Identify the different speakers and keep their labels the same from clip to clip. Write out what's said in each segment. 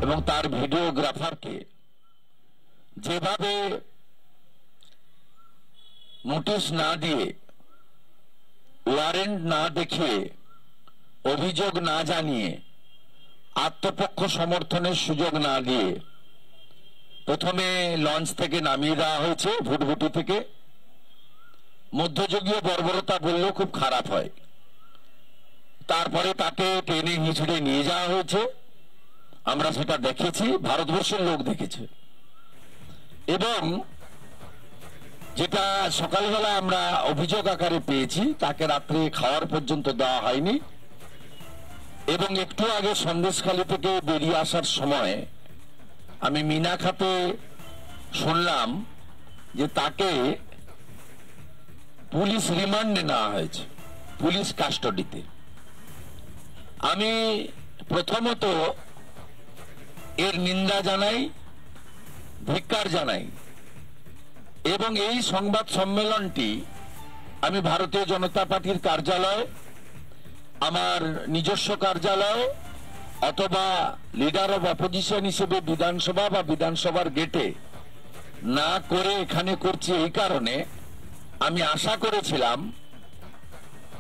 Speaker 1: এবং তার ভিডিওগ্রাফারকে যেভাবে নোটিশ না দিয়ে, ওয়ারেন্ট না দেখিয়ে, অভিযোগ না জানিয়ে, আত্মপক্ষ সমর্থনের সুযোগ না দিয়ে প্রথমে লঞ্চ থেকে নামিয়ে দেওয়া হয়েছে, ভুটভুটি থেকে। মধ্যযুগীয় বর্বরতা বললেও খুব খারাপ হয়। তারপরে তাকে টেনে হিঁচড়ে নিয়ে যাওয়া হয়েছে, আমরা সেটা দেখেছি, ভারতবর্ষের লোক দেখেছে। এবং যেটা সকালবেলা আমরা অভিযোগ আকারে পেয়েছি, তাকে রাত্রে খাওয়ার পর্যন্ত দেওয়া হয়নি। এবং একটু আগে সন্দেশখালী থেকে বেরিয়ে আসার সময় আমি মিনাখাতে শুনলাম যে তাকে পুলিশ রিমান্ডে নেওয়া হয়েছে, পুলিশ কাস্টডিতে। আমি প্রথমত এর নিন্দা জানাই, ধিক্কার জানাই। এবং এই সংবাদ সম্মেলনটি আমি ভারতীয় জনতা পার্টির কার্যালয়, আমার নিজস্ব কার্যালয় অথবা লিডার অব অপোজিশন হিসেবে বিধানসভা বা বিধানসভার গেটে না করে এখানে করছি এই কারণে, আমি আশা করেছিলাম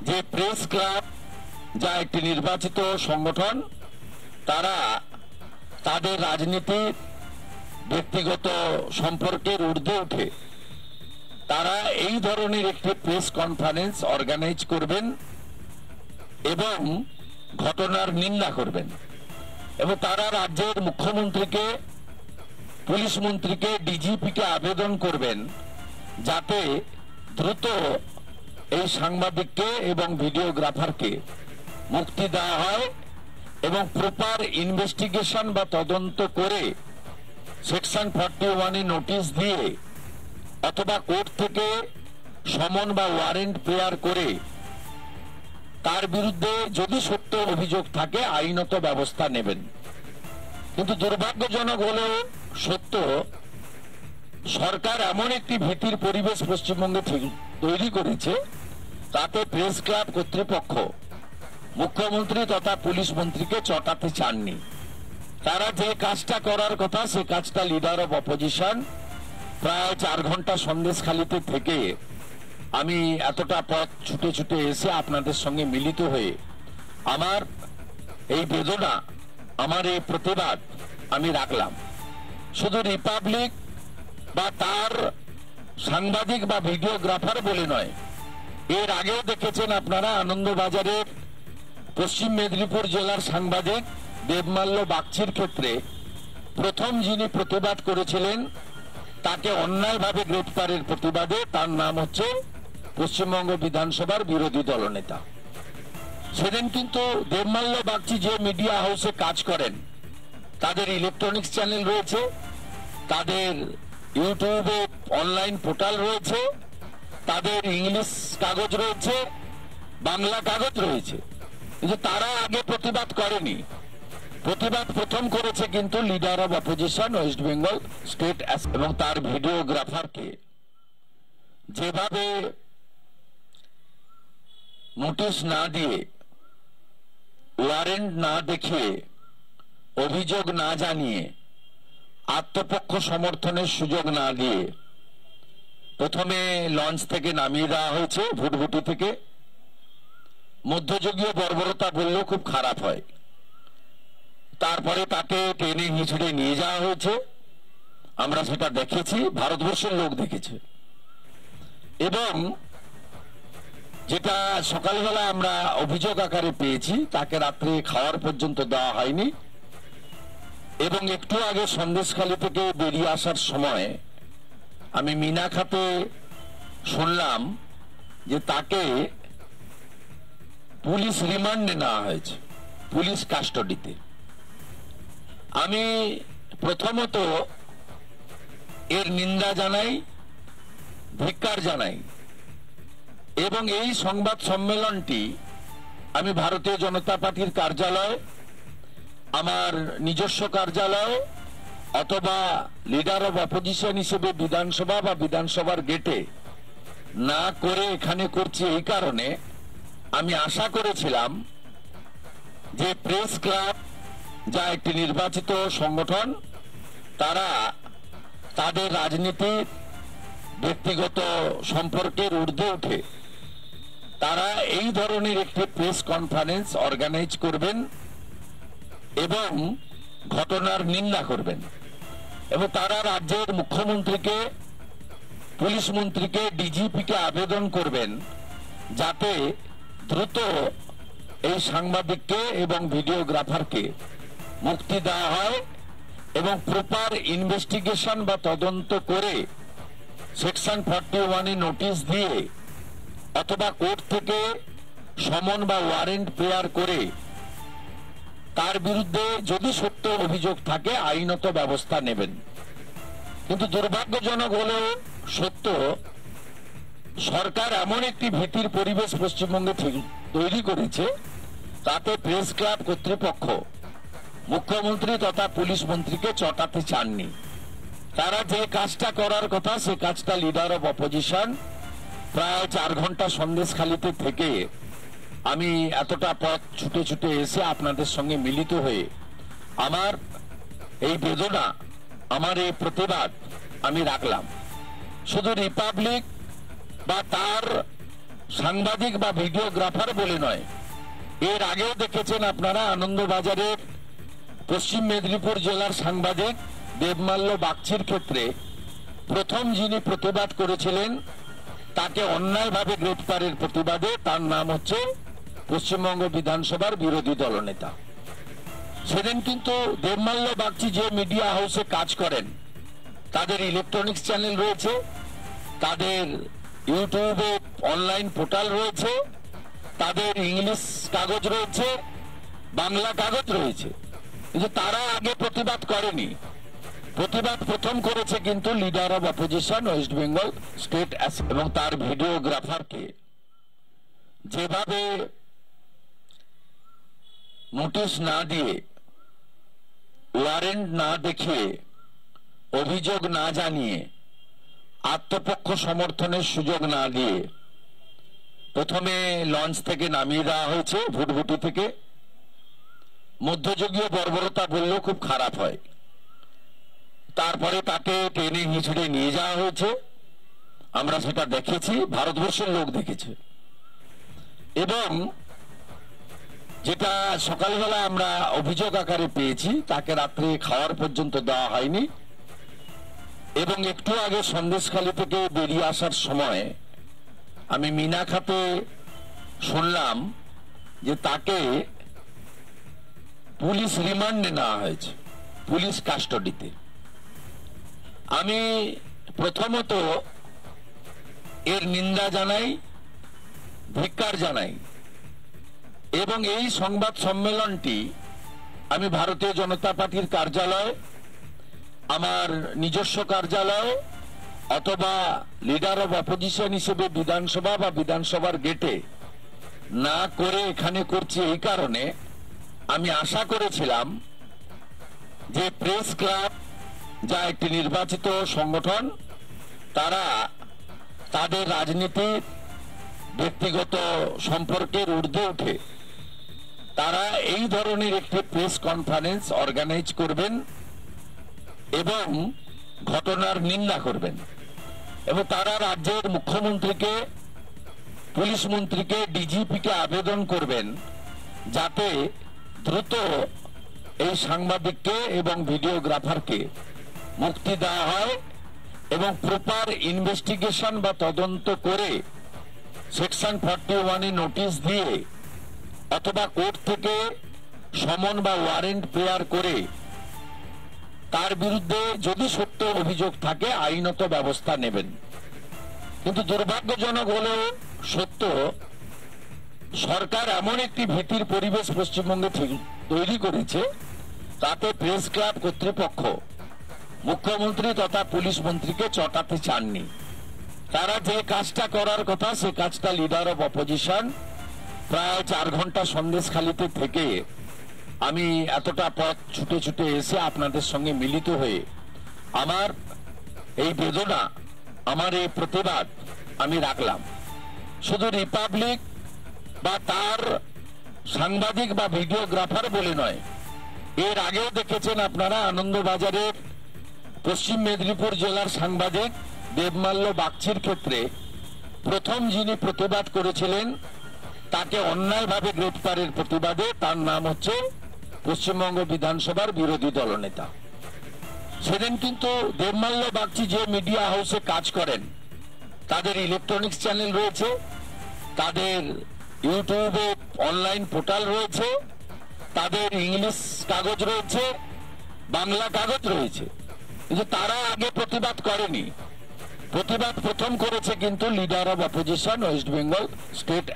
Speaker 1: যে প্রেস ক্লাব, যা একটি নির্বাচিত সংগঠন, তারা তাদের রাজনীতির ব্যক্তিগত সম্পর্কের ঊর্ধ্বে উঠে তারা এই ধরনের একটি প্রেস কনফারেন্স অর্গানাইজ করবেন এবং ঘটনার নিন্দা করবেন। এবং তারা রাজ্যের মুখ্যমন্ত্রীকে, পুলিশ মন্ত্রীকে, ডিজিপিকে আবেদন করবেন যাতে দ্রুত এই সাংবাদিককে এবং ভিডিওগ্রাফারকে মুক্তি দেওয়া হয় এবং প্রপার ইনভেস্টিগেশন বা তদন্ত করে সেকশন 41-এ নোটিশ দিয়ে অথবা কোর্ট থেকে সমন বা ওয়ারেন্ট প্রেয়ার করে তার বিরুদ্ধে যদি সত্য অভিযোগ থাকে আইনত ব্যবস্থা নেবেন। কিন্তু দুর্ভাগ্যজনক হলেও সত্য, সরকার এমন একটি ভীতির পরিবেশ পশ্চিমবঙ্গে তৈরি করেছে, তাতে প্রেস ক্লাব কর্তৃপক্ষ মুখ্যমন্ত্রী তথা পুলিশ মন্ত্রীকে চটাতে চাননি। তারা যে কাজটা করার কথা, সে কাজটা লিডার অব অপোজিশন প্রায় 4 ঘন্টা সন্দেশখালীতে থেকে আমি এতটা পথ ছুটে ছুটে এসে আপনাদের সঙ্গে মিলিত হয়ে আমার এই বেদনা, আমার এই প্রতিবাদ আমি রাখলাম। শুধু রিপাবলিক বা তার সাংবাদিক বা ভিডিওগ্রাফার বলে নয়, এর আগেও দেখেছেন আপনারা আনন্দবাজারের পশ্চিম মেদিনীপুর জেলার সাংবাদিক দেবমাল্য বাগচির ক্ষেত্রে প্রথম যিনি প্রতিবাদ করেছিলেন, তাকে অন্যায়ভাবে গ্রেফতারের প্রতিবাদে, তার নাম হচ্ছে পশ্চিমবঙ্গ বিধানসভার বিরোধী দলনেতা। সেদিন কিন্তু দেবমাল্য বাগচি যে মিডিয়া হাউসে কাজ করেন, তাদের ইলেকট্রনিক্স চ্যানেল রয়েছে, তাদের ইউটিউবে অনলাইন পোর্টাল রয়েছে, তাদের ইংলিশ কাগজ রয়েছে, বাংলা কাগজ রয়েছে, কিন্তু তারা আগে প্রতিবাদ করেনি। প্রতিবাদ প্রথম করেছে কিন্তু leader of opposition West Bengal state এবং তার ভিডিওগ্রাফারকে যেভাবে নোটিশ না দিয়ে, ওয়ারেন্ট না দেখিয়ে, অভিযোগ না জানিয়ে, আত্মপক্ষ সমর্থনের সুযোগ না দিয়ে প্রথমে লঞ্চ থেকে নামিয়ে দেওয়া হয়েছে, ভুটভুটি থেকে। মধ্যযুগীয় বর্বরতা বললেও খুব খারাপ হয়। তারপরে তাকে টেনে হিঁচড়ে নিয়ে যাওয়া হয়েছে, আমরা সেটা দেখেছি, ভারতবর্ষের লোক দেখেছে। এবং যেটা সকালবেলা আমরা অভিযোগ আকারে পেয়েছি, তাকে রাত্রে খাওয়ার পর্যন্ত দেওয়া হয়নি। এবং একটু আগে সন্দেশখালী থেকে বেরিয়ে আসার সময় আমি মিনাখাতে শুনলাম যে তাকে পুলিশ রিমান্ডে নেওয়া হয়েছে, পুলিশ কাস্টডিতে। আমি প্রথমত এর নিন্দা জানাই, ধিক্কার জানাই। এবং এই সংবাদ সম্মেলনটি আমি ভারতীয় জনতা পার্টির কার্যালয়, আমার নিজস্ব কার্যালয় অথবা লিডার অব অপোজিশন হিসেবে বিধানসভা বা বিধানসভার গেটে না করে এখানে করছি এই কারণে, আমি আশা করেছিলাম যে প্রেস ক্লাব, যা একটি নির্বাচিত সংগঠন, তারা তাদের রাজনীতির ব্যক্তিগত সম্পর্কের ঊর্ধ্বে উঠে তারা এই ধরনের একটি প্রেস কনফারেন্স অর্গানাইজ করবেন এবং ঘটনার নিন্দা করবেন এবং তারা রাজ্যের মুখ্যমন্ত্রীকে, পুলিশ মন্ত্রীকে, ডিজিপিকে আবেদন করবেন যাতে দ্রুত এই সাংবাদিককে এবং ভিডিওগ্রাফারকে মুক্তি দেওয়া হয় এবং প্রপার ইনভেস্টিগেশন বা তদন্ত করে সেকশন 41 নোটিশ দিয়ে অথবা কোর্ট থেকে সমন বা ওয়ারেন্ট প্রেয়ার করে তার বিরুদ্ধে যদি সত্য অভিযোগ থাকে আইনত ব্যবস্থা নেবেন। কিন্তু দুর্ভাগ্যজনক হলেও সত্য, সরকার এমন একটি ভীতির পরিবেশ পশ্চিমবঙ্গে তৈরি করেছে তাতে প্রেস ক্লাব কর্তৃপক্ষ মুখ্যমন্ত্রী তথা পুলিশ মন্ত্রীকে চটাতে চাননি। তারা যে কাজটা করার কথা সে কাজটা লিডার অব অপোজিশন প্রায় 4 ঘন্টা সন্দেশখালিতে থেকে আমি এতটা পথ ছুটে ছুটে এসে আপনাদের সঙ্গে মিলিত হয়ে আমার এই বেদনা, আমার এই প্রতিবাদ আমি রাখলাম। শুধু রিপাবলিক বা তার সাংবাদিক বা ভিডিওগ্রাফার বলে নয়, এর আগেও দেখেছেন আপনারা আনন্দবাজারের পশ্চিম মেদিনীপুর জেলার সাংবাদিক দেবমাল্য বাগচির ক্ষেত্রে প্রথম যিনি প্রতিবাদ করেছিলেন তাকে অন্যায়ভাবে গ্রেফতারের প্রতিবাদে, তার নাম হচ্ছে পশ্চিমবঙ্গ বিধানসভার বিরোধী দলনেতা। সেদিন কিন্তু দেবমাল্য বাগচি যে মিডিয়া হাউসে কাজ করেন, তাদের ইলেকট্রনিক্স চ্যানেল রয়েছে, তাদের ইউটিউবে অনলাইন পোর্টাল রয়েছে, তাদের ইংলিশ কাগজ রয়েছে, বাংলা কাগজ রয়েছে, কিন্তু তারা আগে প্রতিবাদ করেনি। প্রতিবাদ প্রথম করেছে কিন্তু leader of opposition West Bengal state এবং তার ভিডিওগ্রাফারকে যেভাবে নোটিশ না দিয়ে, ওয়ারেন্ট না দেখিয়ে, অভিযোগ না জানিয়ে, আত্মপক্ষ সমর্থনের সুযোগ না দিয়ে প্রথমে লঞ্চ থেকে নামিয়ে দেওয়া হয়েছে, ভুটভুটি থেকে। মধ্যযুগীয় বর্বরতা বললেও খুব খারাপ হয়। তারপরে তাকে টেনে হিঁচড়ে নিয়ে যাওয়া হয়েছে, আমরা সেটা দেখেছি, ভারতবর্ষের লোক দেখেছে। এবং যেটা সকালবেলা আমরা অভিযোগ আকারে পেয়েছি, তাকে রাত্রে খাওয়ার পর্যন্ত দেওয়া হয়নি। এবং একটু আগে সন্দেশখালী থেকে বেরিয়ে আসার সময় আমি মিনাখাতে শুনলাম যে তাকে পুলিশ রিমান্ডে নেওয়া হয়েছে, পুলিশ কাস্টডিতে। আমি প্রথমত এর নিন্দা জানাই, ধিক্কার জানাই এবং এই সংবাদ সম্মেলনটি আমি ভারতীয় জনতা পার্টির কার্যালয়, আমার নিজস্ব কার্যালয় অথবা লিডার অব অপোজিশন হিসেবে বিধানসভা বা বিধানসভার গেটে না করে এখানে করছি এই কারণে, আমি আশা করেছিলাম যে প্রেস ক্লাব যা একটি নির্বাচিত সংগঠন, তারা তাদের রাজনীতির ব্যক্তিগত সম্পর্কের ঊর্ধ্বে উঠে তারা এই ধরনের একটি প্রেস কনফারেন্স অর্গানাইজ করবেন এবং ঘটনার নিন্দা করবেন এবং তারা রাজ্যের মুখ্যমন্ত্রীকে, পুলিশ মন্ত্রীকে, ডিজিপিকে আবেদন করবেন যাতে দ্রুত এই সাংবাদিককে এবং ভিডিওগ্রাফারকে মুক্তি দেওয়া হয় এবং প্রপার ইনভেস্টিগেশন বা তদন্ত করে সেকশন 41 নোটিশ দিয়ে অথবা কোর্ট থেকে সমন বা ওয়ারেন্ট প্রেয়ার করে তার বিরুদ্ধে যদি সত্য অভিযোগ থাকে আইনত ব্যবস্থা নেবেন। কিন্তু দুর্ভাগ্যজনক হলেও সত্য, সরকার এমন একটি ভীতির পরিবেশ পশ্চিমবঙ্গে তৈরি করেছে তাতে প্রেস ক্লাব কর্তৃপক্ষ মুখ্যমন্ত্রী তথা পুলিশ মন্ত্রীকে চটাতে চাননি। তারা যে কাজটা করার কথা সে কাজটা লিডার অব অপোজিশন প্রায় 4 ঘন্টা সন্দেশখালিতে থেকে আমি এতটা পথ ছুটে ছুটে এসে আপনাদের সঙ্গে মিলিত হয়ে আমার এই বেদনা, আমার এই প্রতিবাদ আমি রাখলাম। শুধু রিপাবলিক বা তার সাংবাদিক বা ভিডিওগ্রাফার বলে নয়, এর আগেও দেখেছেন আপনারা আনন্দবাজারের পশ্চিম মেদিনীপুর জেলার সাংবাদিক দেবমাল্য বাগচির ক্ষেত্রে প্রথম যিনি প্রতিবাদ করেছিলেন তাকে অন্যায়ভাবে গ্রেফতারের প্রতিবাদে, তার নাম হচ্ছে পশ্চিমবঙ্গ বিধানসভার বিরোধী দলনেতা। সেদিন কিন্তু দেবমাল্য বাগচি যে মিডিয়া হাউসে কাজ করেন, তাদের ইলেকট্রনিক্স চ্যানেল রয়েছে, তাদের ইউটিউবে অনলাইন পোর্টাল রয়েছে, তাদের ইংলিশ কাগজ রয়েছে, বাংলা কাগজ রয়েছে, কিন্তু তারা আগে প্রতিবাদ করেনি। প্রতিবাদ প্রথম করেছে কিন্তু leader of opposition West Bengal state